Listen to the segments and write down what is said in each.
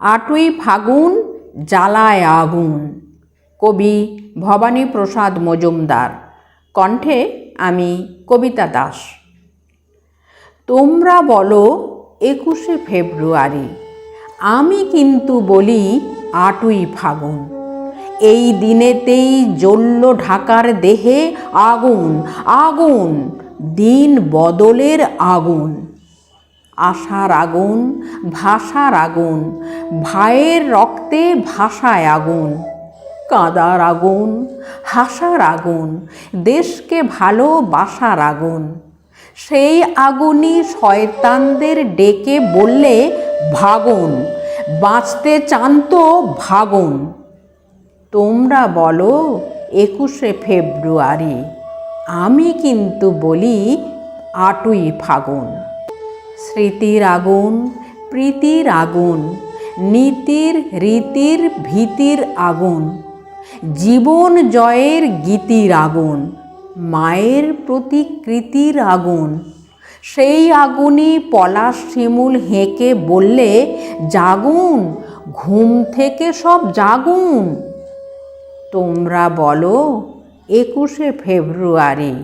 আটই ফাগুন জ্বালায় আগুন। কবি ভবানীপ্রসাদ মজুমদার। কণ্ঠে আমি কবিতা দাস। তোমরা বলো 21শে ফেব্রুয়ারি, আমি কিন্তু বলি 8ই ফাগুন। এই দিনেতেই জ্বলল ঢাকার দেহে আগুন, আগুন, দিন বদলের আগুন। আশার আগুন, ভাষার আগুন, ভাইয়ের রক্তে ভাষায় আগুন। কাঁদার আগুন, হাসার আগুন, দেশকে ভালোবাসার আগুন। সেই আগুনই শয়তানদের ডেকে বললে ভাগুন, বাঁচতে চান তো ভাগুন। তোমরা বলো 21শে ফেব্রুয়ারি, আমি কিন্তু বলি 8ই ফাগুন। স্মৃতির আগুন, প্রীতির আগুন, নীতির রীতির ভীতির আগুন, জীবন জয়ের গীতির আগুন, মায়ের প্রতিকৃতির আগুন। সেই আগুনই পলাশ শিমুল হেঁকে বললে জাগুন, ঘুম থেকে সব জাগুন। তোমরা বলো 21শে ফেব্রুয়ারি,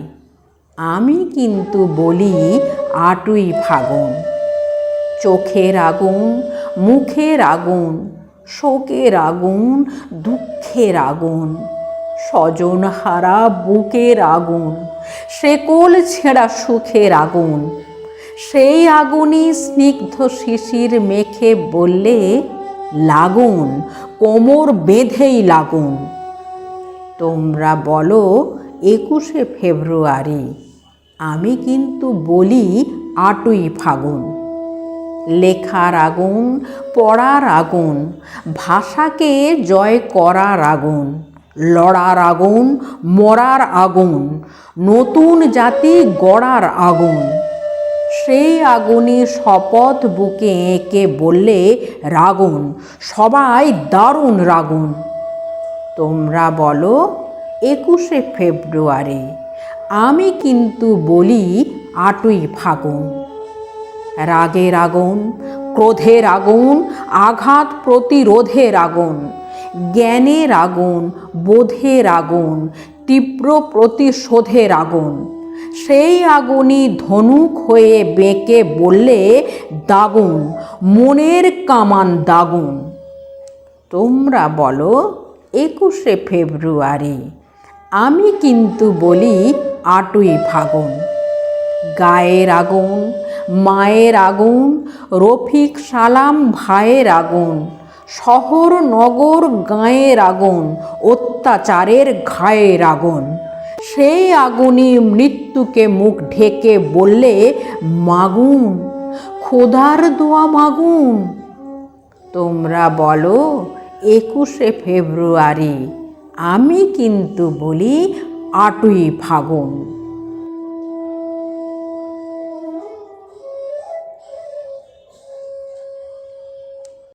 আমি কিন্তু বলি 8ই ফাগুন। চোখের আগুন, মুখের আগুন, শোকের আগুন, দুঃখের আগুন, স্বজনহারা বুকের আগুন, শেকল ছেঁড়া সুখের আগুন। সেই আগুনই স্নিগ্ধ শিশির মেখে বললে লাগুন, কোমর বেঁধেই লাগুন। তোমরা বলো 21শে ফেব্রুয়ারি, আমি কিন্তু বলি 8ই ফাগুন। লেখার আগুন, পড়ার আগুন, ভাষাকে জয় করার আগুন, লড়ার আগুন, মরার আগুন, নতুন জাতি গড়ার আগুন। সেই আগুনই শপথ বুকে এঁকে বললে রাগুন, সবাই দারুণ রাগুন। তোমরা বলো 21শে ফেব্রুয়ারি, আমি কিন্তু বলি 8ই ফাগুন। রাগের আগুন, ক্রোধের আগুন, আঘাত প্রতিরোধের আগুন, জ্ঞানের আগুন, বোধের আগুন, তীব্র প্রতিশোধের আগুন। সেই আগুনই ধনুক হয়ে বেঁকে বললে দাগুন, মনের কামান দাগুন। তোমরা বলো 21শে ফেব্রুয়ারি, আমি কিন্তু বলি 8ই ফাগুন। গায়ের আগুন, মায়ের আগুন, রফিক সালাম ভাইয়ের আগুন, শহর নগর গাঁয়ের আগুন, অত্যাচারের ঘায়ের আগুন। সেই আগুনই মৃত্যুকে মুখ ঢেকে বললে মাগুন, খোদার দোয়া মাগুন। তোমরা বলো 21শে ফেব্রুয়ারি, আমি কিন্তু বলি 8ই ফাগুন।